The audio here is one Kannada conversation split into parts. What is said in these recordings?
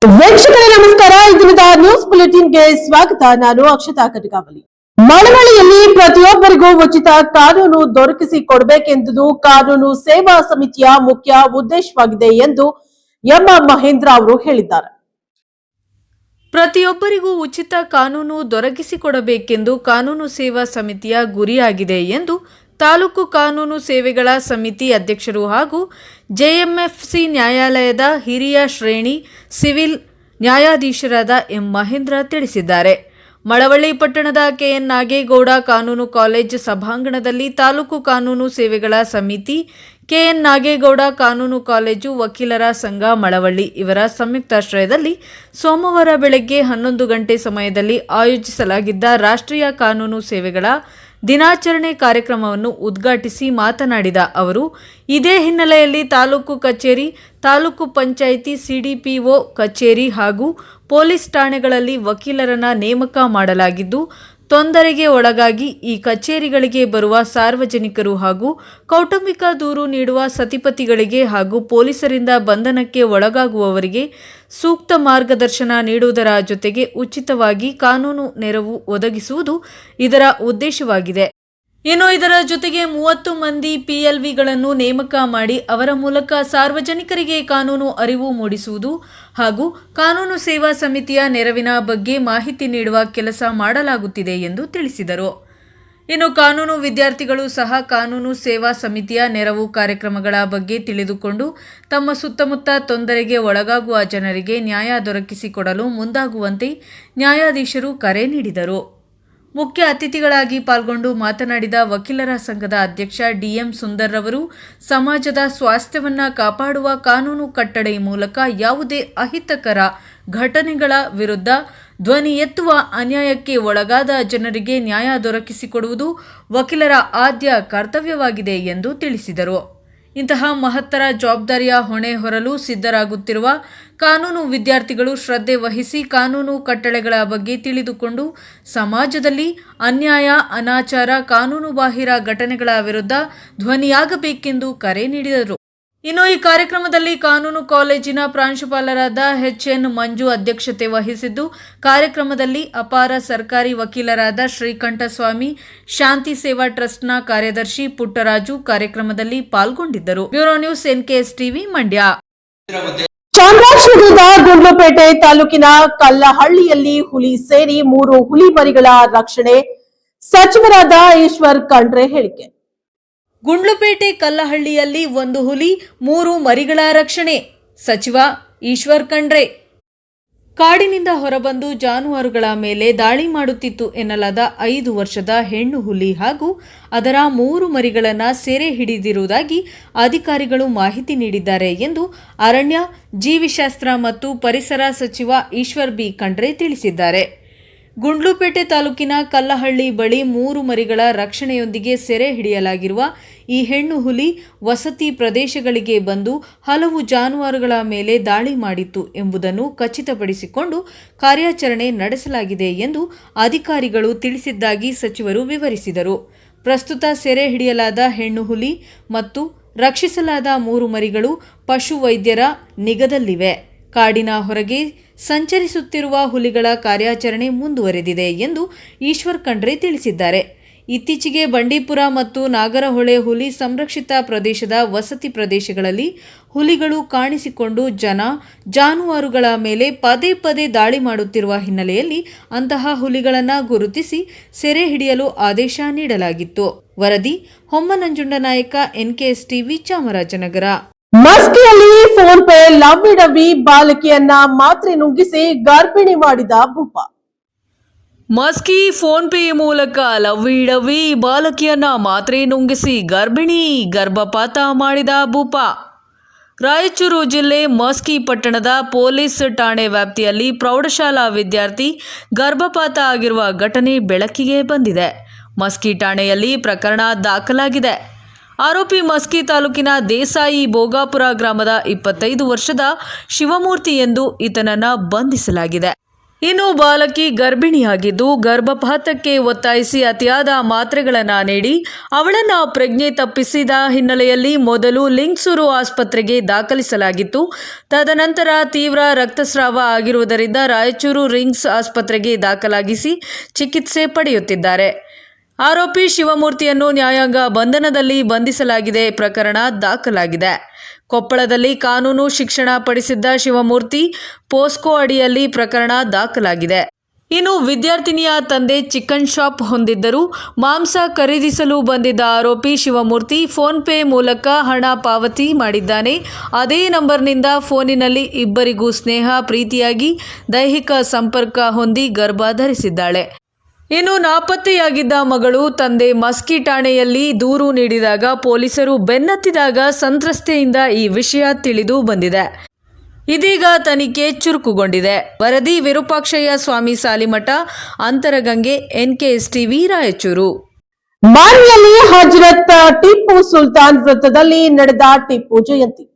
ವೀಕ್ಷಕರೇ ನಮಸ್ಕಾರ. ಇಂದಿನ ನ್ಯೂಸ್ ಬುಲೆಟಿನ್ಗೆ ಸ್ವಾಗತ. ನಾನು ಅಕ್ಷತಾ ಕಟಕಾವಲಿ. ಮಳವಳ್ಳಿಯಲ್ಲಿ ಪ್ರತಿಯೊಬ್ಬರಿಗೂ ಉಚಿತ ಕಾನೂನು ದೊರಕಿಸಿಕೊಡಬೇಕೆಂಬುದು ಕಾನೂನು ಸೇವಾ ಸಮಿತಿಯ ಮುಖ್ಯ ಉದ್ದೇಶವಾಗಿದೆ ಎಂದು ಎಂ ಮಹೇಂದ್ರ ಅವರು ಹೇಳಿದ್ದಾರೆ. ಪ್ರತಿಯೊಬ್ಬರಿಗೂ ಉಚಿತ ಕಾನೂನು ದೊರಕಿಸಿಕೊಡಬೇಕೆಂದು ಕಾನೂನು ಸೇವಾ ಸಮಿತಿಯ ಗುರಿಯಾಗಿದೆ ಎಂದು ತಾಲೂಕು ಕಾನೂನು ಸೇವೆಗಳ ಸಮಿತಿ ಅಧ್ಯಕ್ಷರು ಹಾಗೂ ಜೆಎಂಎಫ್ಸಿ ನ್ಯಾಯಾಲಯದ ಹಿರಿಯ ಶ್ರೇಣಿ ಸಿವಿಲ್ ನ್ಯಾಯಾಧೀಶರಾದ ಎಂ ಮಹೇಂದ್ರ ತಿಳಿಸಿದ್ದಾರೆ. ಮಳವಳ್ಳಿ ಪಟ್ಟಣದ ಕೆಎನ್ ನಾಗೇಗೌಡ ಕಾನೂನು ಕಾಲೇಜ್ ಸಭಾಂಗಣದಲ್ಲಿ ತಾಲೂಕು ಕಾನೂನು ಸೇವೆಗಳ ಸಮಿತಿ, ಕೆಎನ್ ನಾಗೇಗೌಡ ಕಾನೂನು ಕಾಲೇಜು ವಕೀಲರ ಸಂಘ ಮಳವಳ್ಳಿ ಇವರ ಸಂಯುಕ್ತಾಶ್ರಯದಲ್ಲಿ ಸೋಮವಾರ ಬೆಳಗ್ಗೆ 11 ಗಂಟೆ ಸಮಯದಲ್ಲಿ ಆಯೋಜಿಸಲಾಗಿದ್ದ ರಾಷ್ಟ್ರೀಯ ಕಾನೂನು ಸೇವೆಗಳ ದಿನಾಚರಣೆ ಕಾರ್ಯಕ್ರಮವನ್ನು ಉದ್ಘಾಟಿಸಿ ಮಾತನಾಡಿದ ಅವರು, ಇದೇ ಹಿನ್ನೆಲೆಯಲ್ಲಿ ತಾಲೂಕು ಕಚೇರಿ, ತಾಲೂಕು ಪಂಚಾಯಿತಿ, ಸಿಡಿಪಿಒ ಕಚೇರಿ ಹಾಗೂ ಪೊಲೀಸ್ ಠಾಣೆಗಳಲ್ಲಿ ವಕೀಲರನ್ನ ನೇಮಕ ಮಾಡಲಾಗಿದ್ದು, ತೊಂದರೆಗೆ ಒಳಗಾಗಿ ಈ ಕಚೇರಿಗಳಿಗೆ ಬರುವ ಸಾರ್ವಜನಿಕರು ಹಾಗೂ ಕೌಟುಂಬಿಕ ದೂರು ನೀಡುವ ಸತಿಪತಿಗಳಿಗೆ ಹಾಗೂ ಪೊಲೀಸರಿಂದ ಬಂಧನಕ್ಕೆ ಒಳಗಾಗುವವರಿಗೆ ಸೂಕ್ತ ಮಾರ್ಗದರ್ಶನ ನೀಡುವುದರ ಜೊತೆಗೆ ಉಚಿತವಾಗಿ ಕಾನೂನು ನೆರವು ಒದಗಿಸುವುದು ಇದರ ಉದ್ದೇಶವಾಗಿದೆ. ಇನ್ನು ಇದರ ಜೊತೆಗೆ 30 ಮಂದಿ ಪಿಎಲ್ವಿಗಳನ್ನು ನೇಮಕ ಮಾಡಿ ಅವರ ಮೂಲಕ ಸಾರ್ವಜನಿಕರಿಗೆ ಕಾನೂನು ಅರಿವು ಮೂಡಿಸುವುದು ಹಾಗೂ ಕಾನೂನು ಸೇವಾ ಸಮಿತಿಯ ನೆರವಿನ ಬಗ್ಗೆ ಮಾಹಿತಿ ನೀಡುವ ಕೆಲಸ ಮಾಡಲಾಗುತ್ತಿದೆ ಎಂದು ತಿಳಿಸಿದರು. ಇನ್ನು ಕಾನೂನು ವಿದ್ಯಾರ್ಥಿಗಳು ಸಹ ಕಾನೂನು ಸೇವಾ ಸಮಿತಿಯ ನೆರವು ಕಾರ್ಯಕ್ರಮಗಳ ಬಗ್ಗೆ ತಿಳಿದುಕೊಂಡು ತಮ್ಮ ಸುತ್ತಮುತ್ತ ತೊಂದರೆಗೆ ಒಳಗಾಗುವ ಜನರಿಗೆ ನ್ಯಾಯ ದೊರಕಿಸಿಕೊಡಲು ಮುಂದಾಗುವಂತೆ ನ್ಯಾಯಾಧೀಶರು ಕರೆ ನೀಡಿದರು. ಮುಖ್ಯ ಅತಿಥಿಗಳಾಗಿ ಪಾಲ್ಗೊಂಡು ಮಾತನಾಡಿದ ವಕೀಲರ ಸಂಘದ ಅಧ್ಯಕ್ಷ ಡಿಎಂ ಸುಂದರ್ ರವರು, ಸಮಾಜದ ಸ್ವಾಸ್ಥ್ಯವನ್ನು ಕಾಪಾಡುವ ಕಾನೂನು ಕಟ್ಟಡೈ ಮೂಲಕ ಯಾವುದೇ ಅಹಿತಕರ ಘಟನೆಗಳ ವಿರುದ್ಧ ಧ್ವನಿ ಎತ್ತುವ, ಅನ್ಯಾಯಕ್ಕೆ ಒಳಗಾದ ಜನರಿಗೆ ನ್ಯಾಯ ದೊರಕಿಸಿಕೊಡುವುದು ವಕೀಲರ ಆದ್ಯ ಕರ್ತವ್ಯವಾಗಿದೆ ಎಂದು ತಿಳಿಸಿದರು. ಇಂತಹ ಮಹತ್ತರ ಜವಾಬ್ದಾರಿಯ ಹೊಣೆ ಹೊರಲು ಸಿದ್ಧರಾಗುತ್ತಿರುವ ಕಾನೂನು ವಿದ್ಯಾರ್ಥಿಗಳು ಶ್ರದ್ಧೆ ವಹಿಸಿ ಕಾನೂನು ಕಟ್ಟಳೆಗಳ ಬಗ್ಗೆ ತಿಳಿದುಕೊಂಡು ಸಮಾಜದಲ್ಲಿ ಅನ್ಯಾಯ, ಅನಾಚಾರ, ಕಾನೂನುಬಾಹಿರ ಘಟನೆಗಳ ವಿರುದ್ಧ ಧ್ವನಿಯಾಗಬೇಕೆಂದು ಕರೆ ನೀಡಿದರು. ಇನ್ನು ಈ ಕಾರ್ಯಕ್ರಮದಲ್ಲಿ ಕಾನೂನು ಕಾಲೇಜಿನ ಪ್ರಾಂಶುಪಾಲರಾದ ಎಚ್.ಎನ್. ಮಂಜು ಅಧ್ಯಕ್ಷತೆ ವಹಿಸಿದ್ದು, ಕಾರ್ಯಕ್ರಮದಲ್ಲಿ ಅಪಾರ ಸರ್ಕಾರಿ ವಕೀಲರಾದ ಶ್ರೀಕಂಠಸ್ವಾಮಿ, ಶಾಂತಿ ಸೇವಾ ಟ್ರಸ್ಟ್ನ ಕಾರ್ಯದರ್ಶಿ ಪುಟ್ಟರಾಜು ಕಾರ್ಯಕ್ರಮದಲ್ಲಿ ಪಾಲ್ಗೊಂಡಿದ್ದರು. Bureau news, NKS TV, Mandya. ಚಾಮರಾಜನಗರದ ಗುಂಡ್ಲುಪೇಟೆ ತಾಲೂಕಿನ ಕಲ್ಲಹಳ್ಳಿಯಲ್ಲಿ ಹುಲಿ ಸೇರಿ 3 ಹುಲಿ ಮರಿಗಳ ರಕ್ಷಣೆ, ಸಚಿವರಾದ ಈಶ್ವರ್ ಖಂಡ್ರೆ ಹೇಳಿಕೆ. ಗುಂಡ್ಲುಪೇಟೆ ಕಲ್ಲಹಳ್ಳಿಯಲ್ಲಿ 1 ಹುಲಿ 3 ಮರಿಗಳ ರಕ್ಷಣೆ, ಸಚಿವ ಈಶ್ವರ್ ಖಂಡ್ರೆ. ಕಾಡಿನಿಂದ ಹೊರಬಂದು ಜಾನುವಾರುಗಳ ಮೇಲೆ ದಾಳಿ ಮಾಡುತ್ತಿತ್ತು ಎನ್ನಲಾದ 5 ವರ್ಷದ ಹೆಣ್ಣು ಹುಲಿ ಹಾಗೂ ಅದರ 3 ಮರಿಗಳನ್ನು ಸೆರೆ ಹಿಡಿದಿರುವುದಾಗಿ ಅಧಿಕಾರಿಗಳು ಮಾಹಿತಿ ನೀಡಿದ್ದಾರೆ ಎಂದು ಅರಣ್ಯ, ಜೀವಿಶಾಸ್ತ್ರ ಮತ್ತು ಪರಿಸರ ಸಚಿವ ಈಶ್ವರ್ ಬಿ ಖಂಡ್ರೆ ತಿಳಿಸಿದ್ದಾರೆ. ಗುಂಡ್ಲುಪೇಟೆ ತಾಲೂಕಿನ ಕಲ್ಲಹಳ್ಳಿ ಬಳಿ 3 ಮರಿಗಳ ರಕ್ಷಣೆಯೊಂದಿಗೆ ಸೆರೆ ಹಿಡಿಯಲಾಗಿರುವ ಈ ಹೆಣ್ಣು ಹುಲಿ ವಸತಿ ಪ್ರದೇಶಗಳಿಗೆ ಬಂದು ಹಲವು ಜಾನುವಾರುಗಳ ಮೇಲೆ ದಾಳಿ ಮಾಡಿತ್ತು ಎಂಬುದನ್ನು ಖಚಿತಪಡಿಸಿಕೊಂಡು ಕಾರ್ಯಾಚರಣೆ ನಡೆಸಲಾಗಿದೆ ಎಂದು ಅಧಿಕಾರಿಗಳು ತಿಳಿಸಿದ್ದಾಗಿ ಸಚಿವರು ವಿವರಿಸಿದರು. ಪ್ರಸ್ತುತ ಸೆರೆ ಹಿಡಿಯಲಾದ ಹೆಣ್ಣು ಹುಲಿ ಮತ್ತು ರಕ್ಷಿಸಲಾದ 3 ಮರಿಗಳು ಪಶು ವೈದ್ಯರ ನಿಗಾದಲ್ಲಿವೆ. ಕಾಡಿನ ಹೊರಗೆ ಸಂಚರಿಸುತ್ತಿರುವ ಹುಲಿಗಳ ಕಾರ್ಯಾಚರಣೆ ಮುಂದುವರೆದಿದೆ ಎಂದು ಈಶ್ವರ್ ಖಂಡ್ರೆ ತಿಳಿಸಿದ್ದಾರೆ. ಇತ್ತೀಚೆಗೆ ಬಂಡೀಪುರ ಮತ್ತು ನಾಗರಹೊಳೆ ಹುಲಿ ಸಂರಕ್ಷಿತ ಪ್ರದೇಶದ ವಸತಿ ಪ್ರದೇಶಗಳಲ್ಲಿ ಹುಲಿಗಳು ಕಾಣಿಸಿಕೊಂಡು ಜಾನುವಾರುಗಳ ಮೇಲೆ ಪದೇ ಪದೇ ದಾಳಿ ಮಾಡುತ್ತಿರುವ ಹಿನ್ನೆಲೆಯಲ್ಲಿ ಅಂತಹ ಹುಲಿಗಳನ್ನು ಗುರುತಿಸಿ ಸೆರೆ ಹಿಡಿಯಲು ಆದೇಶ ನೀಡಲಾಗಿತ್ತು. ವರದಿ ಹೊಮ್ಮನಂಜುಂಡ ನಾಯಕ, ಎನ್ಕೆಎಸ್ ಟಿವಿ, ಚಾಮರಾಜನಗರ. ಮಸ್ಕಿಯಲ್ಲಿ ಫೋನ್ ಪೇ ಲವ್ವಿ ಬಾಲಕಿಯನ್ನ ಮಾತ್ರೆ ನುಂಗಿಸಿ ಗರ್ಭಿಣಿ ಮಾಡಿದ ಭೂಪ. ಮಸ್ಕಿ ಫೋನ್ ಪೇ ಮೂಲಕ ಲವ್ವಿ ಬಾಲಕಿಯನ್ನ ಮಾತ್ರೆ ನುಂಗಿಸಿ ಗರ್ಭಪಾತ ಮಾಡಿದ ಭೂಪ. ರಾಯಚೂರು ಜಿಲ್ಲೆ ಮಸ್ಕಿ ಪಟ್ಟಣದ ಪೊಲೀಸ್ ಠಾಣೆ ವ್ಯಾಪ್ತಿಯಲ್ಲಿ ಪ್ರೌಢಶಾಲಾ ವಿದ್ಯಾರ್ಥಿ ಗರ್ಭಪಾತ ಆಗಿರುವ ಘಟನೆ ಬೆಳಕಿಗೆ ಬಂದಿದೆ. ಮಸ್ಕಿ ಠಾಣೆಯಲ್ಲಿ ಪ್ರಕರಣ ದಾಖಲಾಗಿದೆ. ಆರೋಪಿ ಮಸ್ಕಿ ತಾಲೂಕಿನ ದೇಸಾಯಿ ಭೋಗಾಪುರ ಗ್ರಾಮದ 25 ವರ್ಷದ ಶಿವಮೂರ್ತಿ ಎಂದು ಈತನನ್ನು ಬಂಧಿಸಲಾಗಿದೆ. ಇನ್ನು ಬಾಲಕಿ ಗರ್ಭಿಣಿಯಾಗಿದ್ದು ಗರ್ಭಪಾತಕ್ಕೆ ಒತ್ತಾಯಿಸಿ ಅತಿಯಾದ ಮಾತ್ರೆಗಳನ್ನು ನೀಡಿ ಅವಳನ್ನು ಪ್ರಜ್ಞೆ ತಪ್ಪಿಸಿದ ಹಿನ್ನೆಲೆಯಲ್ಲಿ ಮೊದಲು ಲಿಂಗಸೂರು ಆಸ್ಪತ್ರೆಗೆ ದಾಖಲಿಸಲಾಗಿತ್ತು. ತದನಂತರ ತೀವ್ರ ರಕ್ತಸ್ರಾವ ಆಗಿರುವುದರಿಂದ ರಾಯಚೂರು ರಿಮ್ಸ್ ಆಸ್ಪತ್ರೆಗೆ ದಾಖಲಾಗಿಸಿ ಚಿಕಿತ್ಸೆ ಪಡೆಯುತ್ತಿದ್ದಾರೆ. ಆರೋಪಿ ಶಿವಮೂರ್ತಿಯನ್ನು ನ್ಯಾಯಾಂಗ ಬಂಧನದಲ್ಲಿ ಬಂಧಿಸಲಾಗಿದೆ. ಪ್ರಕರಣ ದಾಖಲಾಗಿದೆ. ಕೊಪ್ಪಳದಲ್ಲಿ ಕಾನೂನು ಶಿಕ್ಷಣ ಪಡಿಸಿದ್ದ ಶಿವಮೂರ್ತಿ ಪೋಸ್ಕೋ ಅಡಿಯಲ್ಲಿ ಪ್ರಕರಣ ದಾಖಲಾಗಿದೆ. ಇನ್ನು ವಿದ್ಯಾರ್ಥಿನಿಯ ತಂದೆ ಚಿಕನ್ ಶಾಪ್ ಹೊಂದಿದ್ದರು. ಮಾಂಸ ಖರೀದಿಸಲು ಬಂದಿದ್ದ ಆರೋಪಿ ಶಿವಮೂರ್ತಿ ಫೋನ್ ಪೇ ಮೂಲಕ ಹಣ ಪಾವತಿ ಮಾಡಿದ್ದಾನೆ. ಅದೇ ನಂಬರ್ನಿಂದ ಫೋನಿನಲ್ಲಿ ಇಬ್ಬರಿಗೂ ಸ್ನೇಹ ಪ್ರೀತಿಯಾಗಿ ದೈಹಿಕ ಸಂಪರ್ಕ ಹೊಂದಿ ಗರ್ಭ ಧರಿಸಿದ್ದಾಳೆ. ಇನ್ನು ನಾಪತ್ತೆಯಾಗಿದ್ದ ಮಗಳು ತಂದೆ ಮಸ್ಕಿ ಠಾಣೆಯಲ್ಲಿ ದೂರು ನೀಡಿದಾಗ ಪೊಲೀಸರು ಬೆನ್ನತ್ತಿದಾಗ ಸಂತ್ರಸ್ತೆಯಿಂದ ಈ ವಿಷಯ ತಿಳಿದು ಬಂದಿದೆ. ಇದೀಗ ತನಿಖೆ ಚುರುಕುಗೊಂಡಿದೆ. ವರದಿ ವಿರೂಪಾಕ್ಷಯ್ಯ ಸ್ವಾಮಿ ಸಾಲಿಮಠ, ಅಂತರಗಂಗೆ, NKS TV, ರಾಯಚೂರು. ಮಾನ್ವಿಯಲ್ಲಿ ಹಜರತ್ ಟಿಪ್ಪು ಸುಲ್ತಾನ್ ವೃತ್ತದಲ್ಲಿ ನಡೆದ ಟಿಪ್ಪು ಜಯಂತಿ.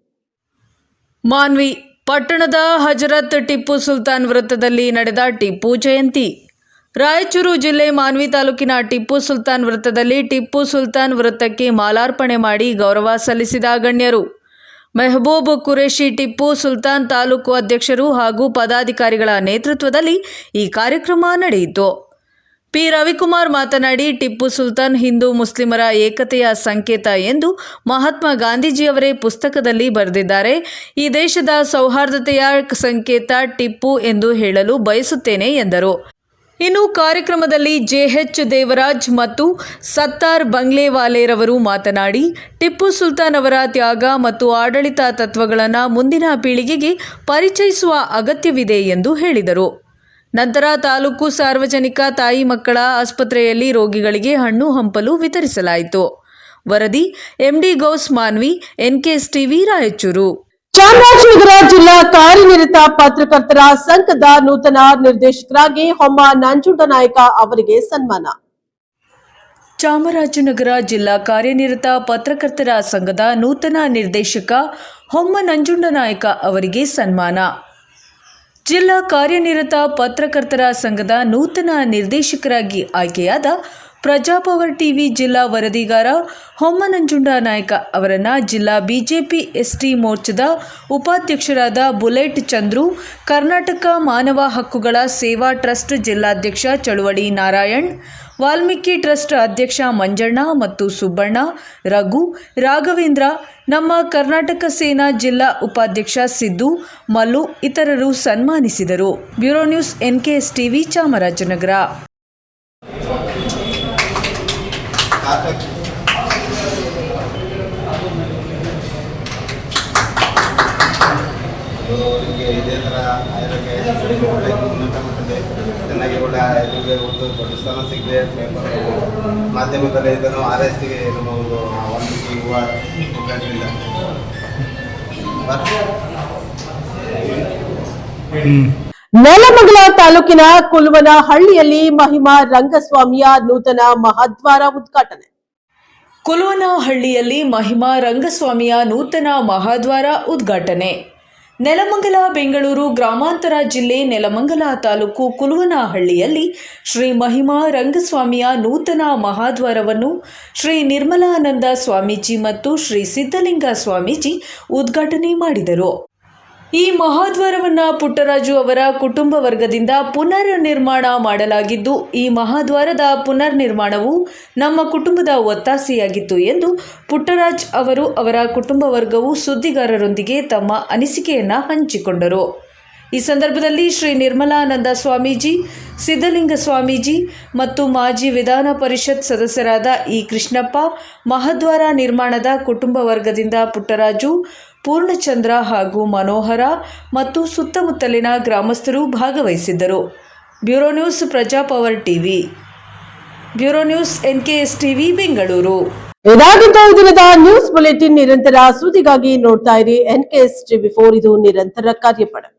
ಮಾನ್ವಿ ಪಟ್ಟಣದ ಹಜರತ್ ಟಿಪ್ಪು ಸುಲ್ತಾನ್ ವೃತ್ತದಲ್ಲಿ ನಡೆದ ಟಿಪ್ಪು ಜಯಂತಿ. ರಾಯಚೂರು ಜಿಲ್ಲೆ ಮಾನ್ವಿ ತಾಲೂಕಿನ ಟಿಪ್ಪು ಸುಲ್ತಾನ್ ವೃತ್ತದಲ್ಲಿ ಟಿಪ್ಪು ಸುಲ್ತಾನ್ ವೃತ್ತಕ್ಕೆ ಮಾಲಾರ್ಪಣೆ ಮಾಡಿ ಗೌರವ ಸಲ್ಲಿಸಿದ ಗಣ್ಯರು. ಮೆಹಬೂಬ್ ಕುರೇಶಿ ಟಿಪ್ಪು ಸುಲ್ತಾನ್ ತಾಲೂಕು ಅಧ್ಯಕ್ಷರು ಹಾಗೂ ಪದಾಧಿಕಾರಿಗಳ ನೇತೃತ್ವದಲ್ಲಿ ಈ ಕಾರ್ಯಕ್ರಮ ನಡೆಯಿತು. ಪಿ ರವಿಕುಮಾರ್ ಮಾತನಾಡಿ, ಟಿಪ್ಪು ಸುಲ್ತಾನ್ ಹಿಂದೂ ಮುಸ್ಲಿಮರ ಏಕತೆಯ ಸಂಕೇತ ಎಂದು ಮಹಾತ್ಮ ಗಾಂಧೀಜಿಯವರೇ ಪುಸ್ತಕದಲ್ಲಿ ಬರೆದಿದ್ದಾರೆ. ಈ ದೇಶದ ಸೌಹಾರ್ದತೆಯ ಸಂಕೇತ ಟಿಪ್ಪು ಎಂದು ಹೇಳಲು ಬಯಸುತ್ತೇನೆ ಎಂದರು. ಇನ್ನು ಕಾರ್ಯಕ್ರಮದಲ್ಲಿ JH ದೇವರಾಜ್ ಮತ್ತು ಸತ್ತಾರ್ ಬಂಗ್ಲೆವಾಲೆರವರು ಮಾತನಾಡಿ, ಟಿಪ್ಪು ಸುಲ್ತಾನ್ ಅವರ ತ್ಯಾಗ ಮತ್ತು ಆಡಳಿತ ತತ್ವಗಳನ್ನು ಮುಂದಿನ ಪೀಳಿಗೆಗೆ ಪರಿಚಯಿಸುವ ಅಗತ್ಯವಿದೆ ಎಂದು ಹೇಳಿದರು. ನಂತರ ತಾಲೂಕು ಸಾರ್ವಜನಿಕ ತಾಯಿ ಮಕ್ಕಳ ಆಸ್ಪತ್ರೆಯಲ್ಲಿ ರೋಗಿಗಳಿಗೆ ಹಣ್ಣು ಹಂಪಲು ವಿತರಿಸಲಾಯಿತು. ವರದಿ MD Ghouse, Manvi, NKS TV, Raichur. Chamarajanagar ಜಿಲ್ಲಾ ಕಾರ್ಯನಿರತ ಪತ್ರಕರ್ತರ ಸಂಘದ ನೂತನ ನಿರ್ದೇಶಕರಾಗಿ ಹೊಮ್ಮ ನಂಜುಂಡನಾಯಕ ಅವರಿಗೆ ಸನ್ಮಾನ. ಚಾಮರಾಜನಗರ ಜಿಲ್ಲಾ ಕಾರ್ಯನಿರತ ಪತ್ರಕರ್ತರ ಸಂಘದ ನೂತನ ನಿರ್ದೇಶಕ ಹೊಮ್ಮ ನಂಜುಂಡನಾಯಕ ಅವರಿಗೆ ಸನ್ಮಾನ. ಜಿಲ್ಲಾ ಕಾರ್ಯನಿರತ ಪತ್ರಕರ್ತರ ಸಂಘದ ನೂತನ ನಿರ್ದೇಶಕರಾಗಿ ಆಯ್ಕೆಯಾದ ಪ್ರಜಾಪವರ್ TV ಜಿಲ್ಲಾ ವರದಿಗಾರ ಹೊಮ್ಮ ನಂಜುಂಡನಾಯಕ ಅವರನ್ನು ಜಿಲ್ಲಾ ಬಿಜೆಪಿ ST ಮೋರ್ಚಾದ ಉಪಾಧ್ಯಕ್ಷರಾದ ಬುಲೆಟ್ ಚಂದ್ರು, ಕರ್ನಾಟಕ ಮಾನವ ಹಕ್ಕುಗಳ ಸೇವಾ ಟ್ರಸ್ಟ್ ಜಿಲ್ಲಾಧ್ಯಕ್ಷ ಚಳುವಡಿ ನಾರಾಯಣ್, ವಾಲ್ಮೀಕಿ ಟ್ರಸ್ಟ್ ಅಧ್ಯಕ್ಷ ಮಂಜಣ್ಣ ಮತ್ತು ಸುಬ್ಬಣ್ಣ, ರಘು, ರಾಘವೇಂದ್ರ, ನಮ್ಮ ಕರ್ನಾಟಕ ಸೇನಾ ಜಿಲ್ಲಾ ಉಪಾಧ್ಯಕ್ಷ ಸಿದ್ದು, ಮಲ್ಲು ಇತರರು ಸನ್ಮಾನಿಸಿದರು. Bureau news, NKS TV, Chamarajanagar. ಅವರಿಗೆ ಇದೇ ಥರ ಆರೋಗ್ಯ ಉನ್ನತ ಮಟ್ಟದಲ್ಲಿ ಚೆನ್ನಾಗಿ ಒಳ್ಳೆ ಆರೋಗ್ಯ ಒಂದು ದೊಡ್ಡ ಸ್ಥಾನ ಸಿಗದೆ ಪೇಪರ್ ಮಾಧ್ಯಮದಲ್ಲಿ ಇದನ್ನು ಹಾರೈಸ್ತೀವಿ ನಮ್ಮ ಒಂದು ವಾಲ್ಮೀಕಿ ಯುವ ಮುಖಂಡರಿಂದ. ನೆಲಮಂಗಲ ತಾಲೂಕಿನ ಕುಲ್ವನಹಳ್ಳಿಯಲ್ಲಿ ಮಹಿಮಾ ರಂಗಸ್ವಾಮಿಯ ನೂತನ ಮಹಾದ್ವಾರ ಉದ್ಘಾಟನೆ. ಕುಲ್ವನಹಳ್ಳಿಯಲ್ಲಿ ಮಹಿಮಾ ರಂಗಸ್ವಾಮಿಯ ನೂತನ ಮಹಾದ್ವಾರ ಉದ್ಘಾಟನೆ. ನೆಲಮಂಗಲ, ಬೆಂಗಳೂರು ಗ್ರಾಮಾಂತರ ಜಿಲ್ಲೆ ನೆಲಮಂಗಲ ತಾಲೂಕು ಕುಲ್ವನಹಳ್ಳಿಯಲ್ಲಿ ಶ್ರೀ ಮಹಿಮಾ ರಂಗಸ್ವಾಮಿಯ ನೂತನ ಮಹಾದ್ವಾರವನ್ನು ಶ್ರೀ ನಿರ್ಮಲಾನಂದ ಸ್ವಾಮೀಜಿ ಮತ್ತು ಶ್ರೀ ಸಿದ್ಧಲಿಂಗ ಸ್ವಾಮೀಜಿ ಉದ್ಘಾಟನೆ ಮಾಡಿದರು. ಈ ಮಹಾದ್ವಾರವನ್ನು ಪುಟ್ಟರಾಜು ಅವರ ಕುಟುಂಬ ವರ್ಗದಿಂದ ಪುನರ್ ನಿರ್ಮಾಣ ಮಾಡಲಾಗಿದ್ದು, ಈ ಮಹಾದ್ವಾರದ ಪುನರ್ ನಿರ್ಮಾಣವು ನಮ್ಮ ಕುಟುಂಬದ ಒತ್ತಾಸೆಯಾಗಿತ್ತು ಎಂದು ಪುಟ್ಟರಾಜ್ ಅವರು ಅವರ ಕುಟುಂಬ ವರ್ಗವು ಸುದ್ದಿಗಾರರೊಂದಿಗೆ ತಮ್ಮ ಅನಿಸಿಕೆಯನ್ನು ಹಂಚಿಕೊಂಡರು. ಈ ಸಂದರ್ಭದಲ್ಲಿ ಶ್ರೀ ನಿರ್ಮಲಾನಂದ ಸ್ವಾಮೀಜಿ, ಸಿದ್ಧಲಿಂಗ ಸ್ವಾಮೀಜಿ ಮತ್ತು ಮಾಜಿ ವಿಧಾನ ಪರಿಷತ್ ಸದಸ್ಯರಾದ ಇ ಕೃಷ್ಣಪ್ಪ, ಮಹಾದ್ವಾರ ನಿರ್ಮಾಣದ ಕುಟುಂಬ ವರ್ಗದಿಂದ ಪುಟ್ಟರಾಜು, ಪೂರ್ಣಚಂದ್ರ ಹಾಗೂ ಮನೋಹರ ಮತ್ತು ಸುತ್ತಮುತ್ತಲಿನ ಗ್ರಾಮಸ್ಥರು ಭಾಗವಹಿಸಿದ್ದರು. Bureau news, Praja Power TV. Bureau news, NKS TV, Bengaluru. ಇದಾಗಿತ್ತು ಈ ದಿನದ ನ್ಯೂಸ್ ಬುಲೆಟಿನ್. ನಿರಂತರ ಸುದ್ದಿಗಾಗಿ ನೋಡ್ತಾ ಇರಿ NKS TV4, ಇದು ನಿರಂತರ ಕಾರ್ಯಪಡೆ.